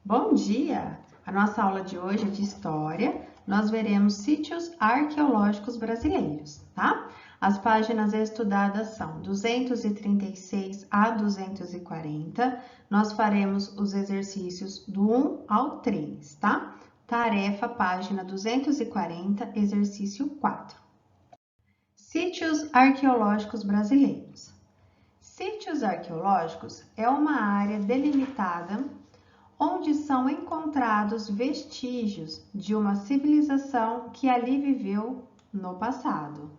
Bom dia! A nossa aula de hoje é de História. Nós veremos sítios arqueológicos brasileiros, tá? As páginas estudadas são 236 a 240. Nós faremos os exercícios do 1 ao 3, tá? Tarefa, página 240, exercício 4. Sítios arqueológicos brasileiros. Sítios arqueológicos é uma área delimitada onde são encontrados vestígios de uma civilização que ali viveu no passado.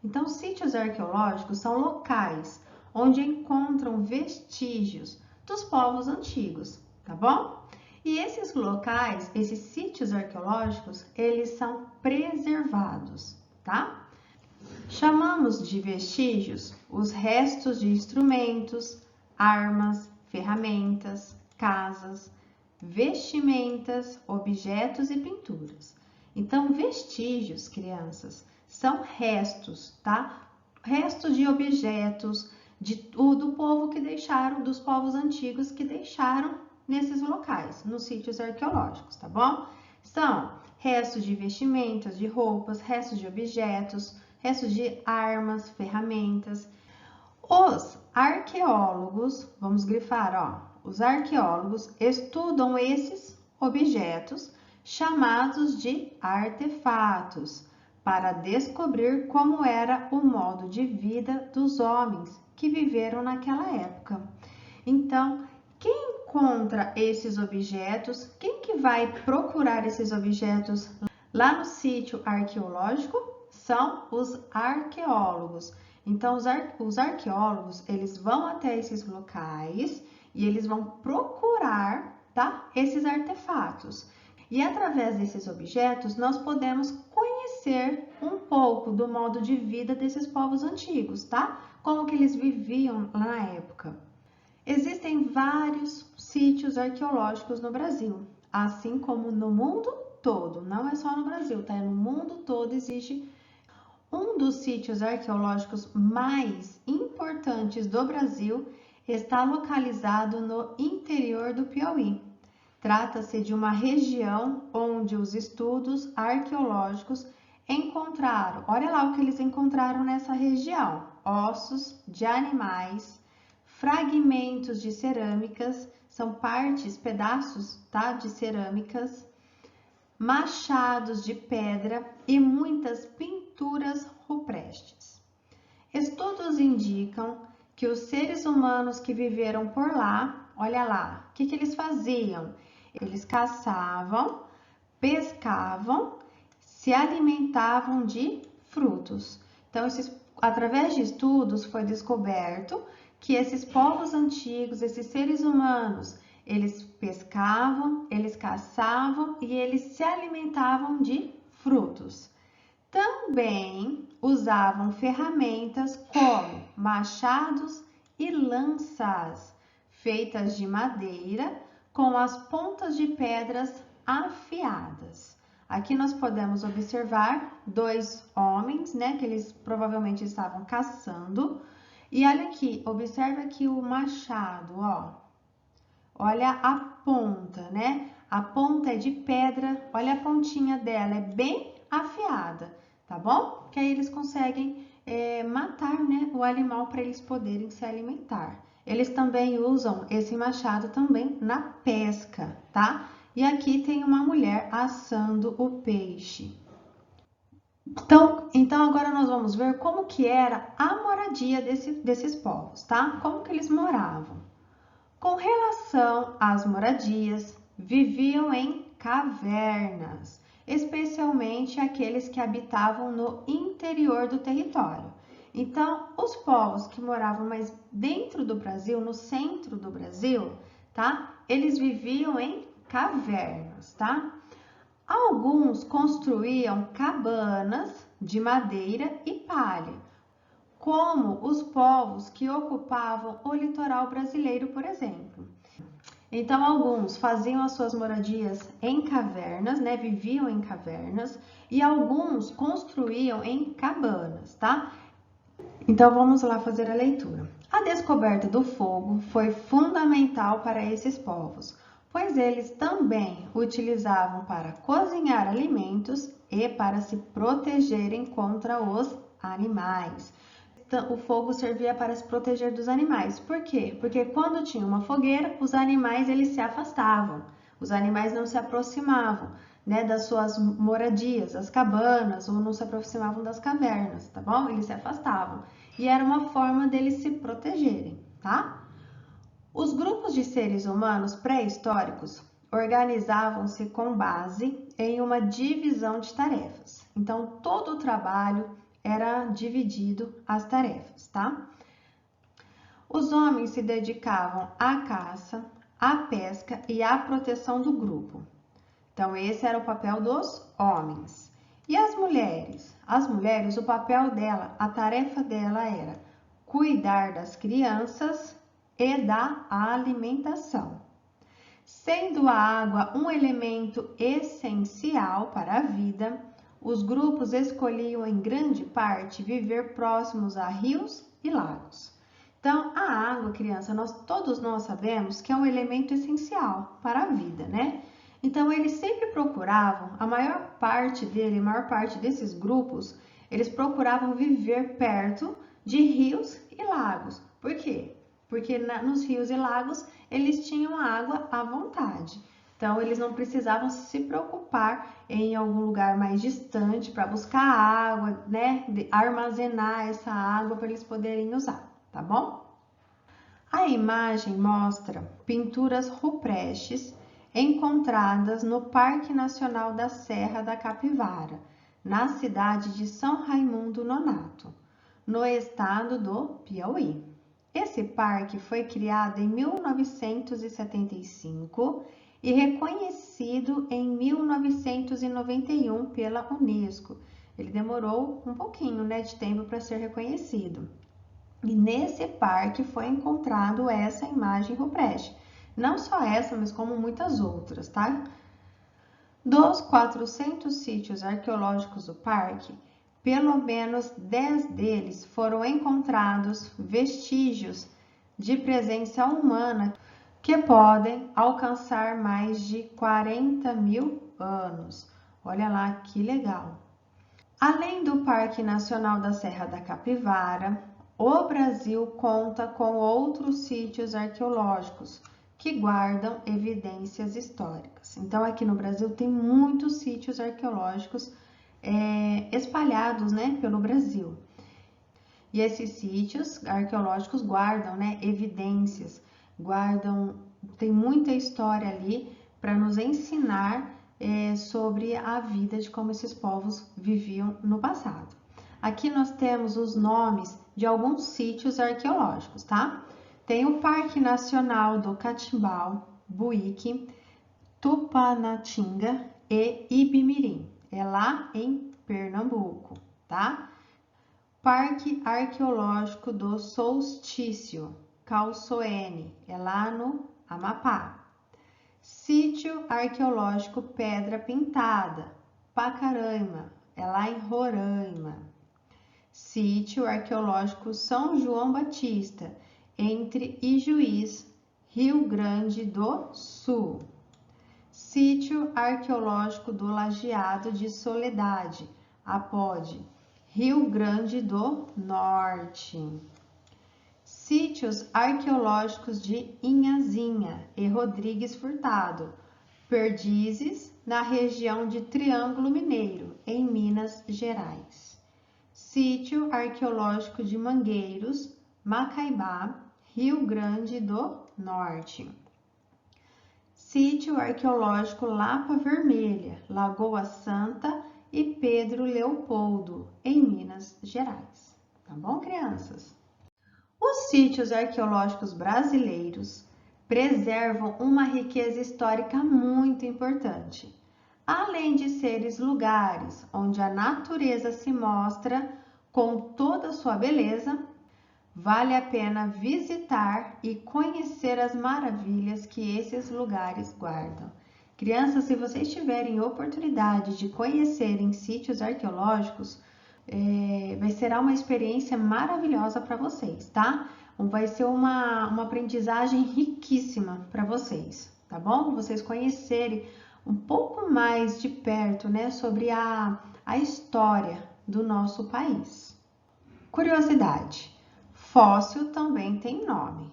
Então, sítios arqueológicos são locais onde encontram vestígios dos povos antigos, tá bom? E esses locais, esses sítios arqueológicos, eles são preservados, tá? Chamamos de vestígios os restos de instrumentos, armas, ferramentas, casas, vestimentas, objetos e pinturas. Então, vestígios, crianças, são restos, tá? Restos de objetos do povo que deixaram, dos povos antigos que deixaram nesses locais, nos sítios arqueológicos, tá bom? São restos de vestimentas, de roupas, restos de objetos, restos de armas, ferramentas. Os arqueólogos, vamos grifar, ó, os arqueólogos estudam esses objetos chamados de artefatos para descobrir como era o modo de vida dos homens que viveram naquela época. Então, quem encontra esses objetos, quem que vai procurar esses objetos lá no sítio arqueológico? São os arqueólogos. Então, os arqueólogos, eles vão até esses locais e eles vão procurar, tá, esses artefatos. E através desses objetos, nós podemos conhecer um pouco do modo de vida desses povos antigos, tá? Como que eles viviam na época. Existem vários sítios arqueológicos no Brasil, assim como no mundo todo. Não é só no Brasil, tá? No mundo todo existe. Um dos sítios arqueológicos mais importantes do Brasil está localizado no interior do Piauí. Trata-se de uma região onde os estudos arqueológicos encontraram, olha lá o que eles encontraram nessa região: ossos de animais, fragmentos de cerâmicas, são partes, pedaços, tá, de cerâmicas, machados de pedra e muitas pinturas rupestres. Estudos indicam que os seres humanos que viveram por lá, olha lá, o que eles faziam? Eles caçavam, pescavam, se alimentavam de frutos. Então, através de estudos foi descoberto que esses povos antigos, esses seres humanos, eles pescavam, eles caçavam e eles se alimentavam de frutos. Também usavam ferramentas como machados e lanças, feitas de madeira com as pontas de pedras afiadas. Aqui nós podemos observar dois homens, né, que eles provavelmente estavam caçando. E olha aqui, observa aqui o machado, ó. Olha a ponta, né? A ponta é de pedra, olha a pontinha dela, é bem afiada, tá bom? Que aí eles conseguem matar, né, o animal para eles poderem se alimentar. Eles também usam esse machado também na pesca, tá? E aqui tem uma mulher assando o peixe. Então agora nós vamos ver como que era a moradia desses povos, tá? Como que eles moravam. Com relação às moradias, viviam em cavernas, especialmente aqueles que habitavam no interior do território. Então, os povos que moravam mais dentro do Brasil, no centro do Brasil, tá? Eles viviam em cavernas, tá? Alguns construíam cabanas de madeira e palha, como os povos que ocupavam o litoral brasileiro, por exemplo. Então, alguns faziam as suas moradias em cavernas, né? Viviam em cavernas, e alguns construíam em cabanas, tá? Então, vamos lá fazer a leitura. A descoberta do fogo foi fundamental para esses povos, pois eles também utilizavam para cozinhar alimentos e para se protegerem contra os animais. O fogo servia para se proteger dos animais. Por quê? Porque quando tinha uma fogueira, os animais eles se afastavam. Os animais não se aproximavam, né, das suas moradias, as cabanas, ou não se aproximavam das cavernas, tá bom? Eles se afastavam. E era uma forma deles se protegerem, tá? Os grupos de seres humanos pré-históricos organizavam-se com base em uma divisão de tarefas. Então, todo o trabalho era dividido às tarefas, tá? Os homens se dedicavam à caça, à pesca e à proteção do grupo. Então, esse era o papel dos homens. E as mulheres? As mulheres, o papel dela, a tarefa dela era cuidar das crianças e da alimentação. Sendo a água um elemento essencial para a vida, os grupos escolhiam em grande parte viver próximos a rios e lagos. Então, a água, criança, todos nós sabemos que é um elemento essencial para a vida, né? Então, eles sempre procuravam, a maior parte desses grupos, eles procuravam viver perto de rios e lagos. Por quê? Porque nos rios e lagos eles tinham água à vontade. Então, eles não precisavam se preocupar em algum lugar mais distante para buscar água, né? Armazenar essa água para eles poderem usar, tá bom? A imagem mostra pinturas rupestres encontradas no Parque Nacional da Serra da Capivara, na cidade de São Raimundo Nonato, no estado do Piauí. Esse parque foi criado em 1975 e reconhecido em 1991 pela Unesco. Ele demorou um pouquinho, né, de tempo para ser reconhecido. E nesse parque foi encontrado essa imagem rupestre. Não só essa, mas como muitas outras, tá? Dos 400 sítios arqueológicos do parque, pelo menos 10 deles foram encontrados vestígios de presença humana que podem alcançar mais de 40 mil anos. Olha lá que legal! Além do Parque Nacional da Serra da Capivara, o Brasil conta com outros sítios arqueológicos que guardam evidências históricas. Então, aqui no Brasil tem muitos sítios arqueológicos espalhados, né, pelo Brasil. E esses sítios arqueológicos guardam, né, evidências, tem muita história ali para nos ensinar sobre a vida de como esses povos viviam no passado. Aqui nós temos os nomes de alguns sítios arqueológicos, tá? Tem o Parque Nacional do Catimbau, Buíque, Tupanatinga e Ibimirim. É lá em Pernambuco, tá? Parque Arqueológico do Solstício, Calçoene, é lá no Amapá. Sítio Arqueológico Pedra Pintada, Pacaraima, é lá em Roraima. Sítio Arqueológico São João Batista, entre Ijuís, Rio Grande do Sul. Sítio Arqueológico do Lajeado de Soledade, Apode, Rio Grande do Norte. Sítios arqueológicos de Inhazinha e Rodrigues Furtado, Perdizes, na região de Triângulo Mineiro, em Minas Gerais. Sítio arqueológico de Mangueiros, Macaibá, Rio Grande do Norte. Sítio arqueológico Lapa Vermelha, Lagoa Santa e Pedro Leopoldo, em Minas Gerais. Tá bom, crianças? Os sítios arqueológicos brasileiros preservam uma riqueza histórica muito importante. Além de serem lugares onde a natureza se mostra com toda a sua beleza, vale a pena visitar e conhecer as maravilhas que esses lugares guardam. Crianças, se vocês tiverem oportunidade de conhecerem sítios arqueológicos, será uma experiência maravilhosa para vocês, tá? Vai ser uma aprendizagem riquíssima para vocês, tá? tá bom? Vocês conhecerem um pouco mais de perto, né, sobre a história do nosso país. Curiosidade: fóssil também tem nome.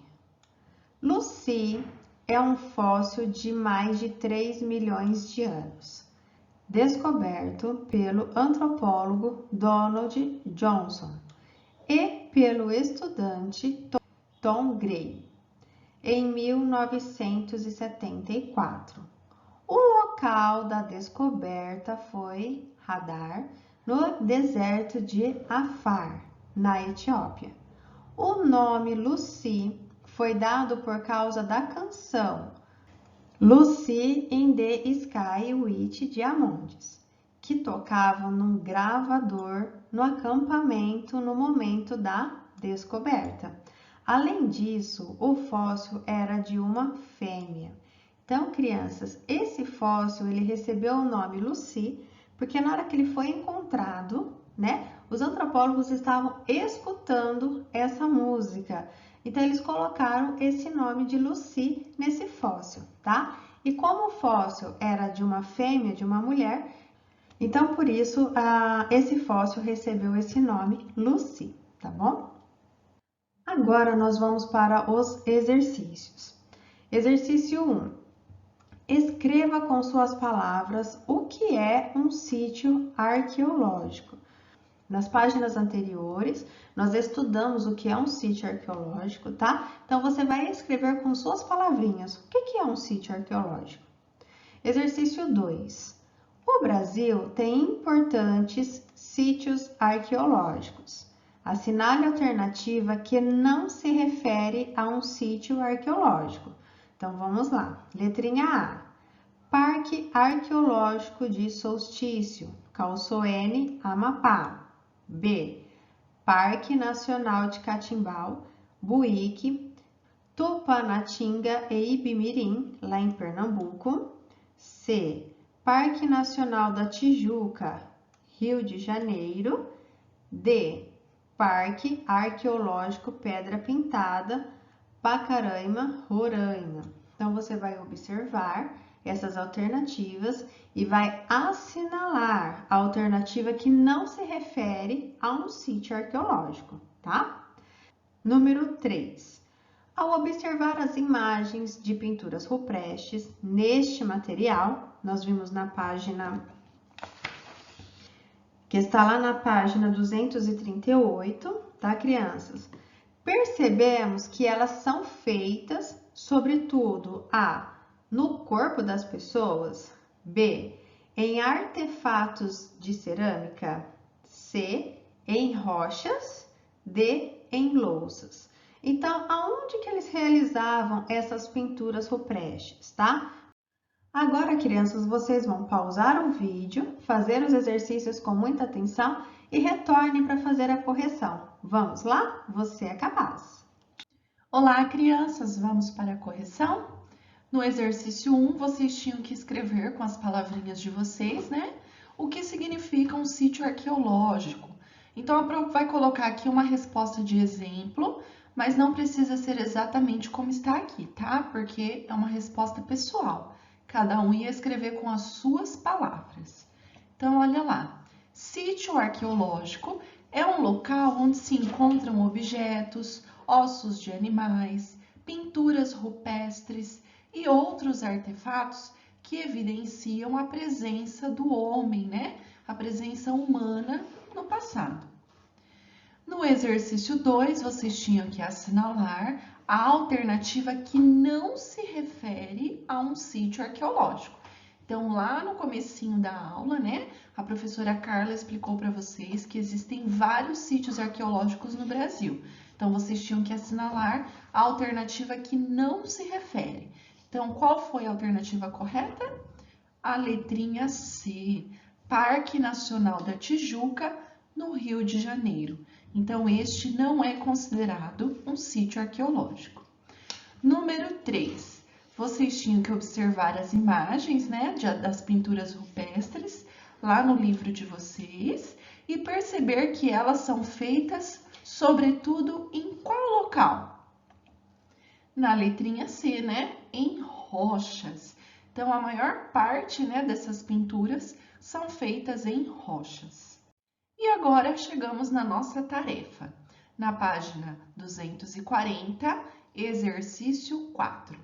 Lucy é um fóssil de mais de 3 milhões de anos, descoberto pelo antropólogo Donald Johnson e pelo estudante Tom Gray em 1974. O local da descoberta foi Hadar, no deserto de Afar, na Etiópia. O nome Lucy foi dado por causa da canção Lucy in the Sky with Diamonds, que tocavam num gravador no acampamento no momento da descoberta. Além disso, o fóssil era de uma fêmea. Então, crianças, esse fóssil ele recebeu o nome Lucy porque na hora que ele foi encontrado, né, os antropólogos estavam escutando essa música. Então, eles colocaram esse nome de Lucy nesse fóssil, tá? E como o fóssil era de uma fêmea, de uma mulher, então por isso esse fóssil recebeu esse nome Lucy, tá bom? Agora nós vamos para os exercícios. Exercício 1. Escreva com suas palavras o que é um sítio arqueológico. Nas páginas anteriores, nós estudamos o que é um sítio arqueológico, tá? Então, você vai escrever com suas palavrinhas o que é um sítio arqueológico. Exercício 2. O Brasil tem importantes sítios arqueológicos. Assinale a alternativa que não se refere a um sítio arqueológico. Então, vamos lá. Letrinha A. Parque Arqueológico de Solstício, Calçoene, Amapá. B. Parque Nacional de Catimbau, Buíque, Tupanatinga e Ibimirim, lá em Pernambuco. C. Parque Nacional da Tijuca, Rio de Janeiro. D. Parque Arqueológico Pedra Pintada, Pacaraima, Roraima. Então, você vai observar essas alternativas e vai assinalar a alternativa que não se refere a um sítio arqueológico, tá? Número 3. Ao observar as imagens de pinturas rupestres neste material, nós vimos na página que está lá na página 238, tá, crianças? Percebemos que elas são feitas, sobretudo, no corpo das pessoas, B, em artefatos de cerâmica, C, em rochas, D, em louças. Então, aonde que eles realizavam essas pinturas rupestres, tá? Agora, crianças, vocês vão pausar o vídeo, fazer os exercícios com muita atenção e retornem para fazer a correção. Vamos lá? Você é capaz! Olá, crianças! Vamos para a correção? No exercício 1, vocês tinham que escrever com as palavrinhas de vocês, né? O que significa um sítio arqueológico. Então, a Pro vai colocar aqui uma resposta de exemplo, mas não precisa ser exatamente como está aqui, tá? Porque é uma resposta pessoal. Cada um ia escrever com as suas palavras. Então, olha lá. Sítio arqueológico é um local onde se encontram objetos, ossos de animais, pinturas rupestres e outros artefatos que evidenciam a presença do homem, né? A presença humana no passado. No exercício 2, vocês tinham que assinalar a alternativa que não se refere a um sítio arqueológico. Então, lá no comecinho da aula, né, a professora Carla explicou para vocês que existem vários sítios arqueológicos no Brasil. Então, vocês tinham que assinalar a alternativa que não se refere. Então, qual foi a alternativa correta? A letrinha C, Parque Nacional da Tijuca, no Rio de Janeiro. Então, este não é considerado um sítio arqueológico. Número 3. Vocês tinham que observar as imagens, né, das pinturas rupestres lá no livro de vocês e perceber que elas são feitas, sobretudo, em qual local? Na letrinha C, né? Em rochas. Então, a maior parte, né, dessas pinturas são feitas em rochas. E agora chegamos na nossa tarefa. Na página 240, exercício 4.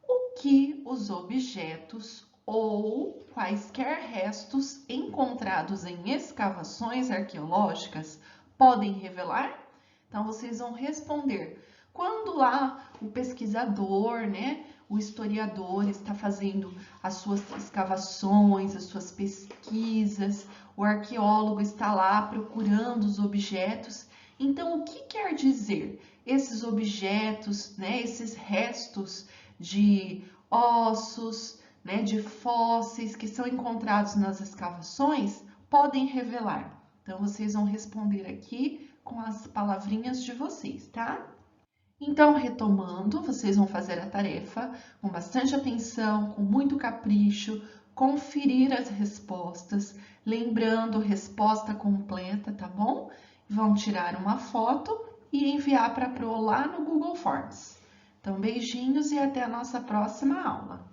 O que os objetos ou quaisquer restos encontrados em escavações arqueológicas podem revelar? Então, vocês vão responder. Quando lá o pesquisador, né, o historiador está fazendo as suas escavações, as suas pesquisas, o arqueólogo está lá procurando os objetos. Então, o que quer dizer esses objetos, né, esses restos de ossos, né, de fósseis que são encontrados nas escavações podem revelar? Então, vocês vão responder aqui com as palavrinhas de vocês, tá? Então, retomando, vocês vão fazer a tarefa com bastante atenção, com muito capricho, conferir as respostas, lembrando resposta completa, tá bom? Vão tirar uma foto e enviar para a Pro lá no Google Forms. Então, beijinhos e até a nossa próxima aula.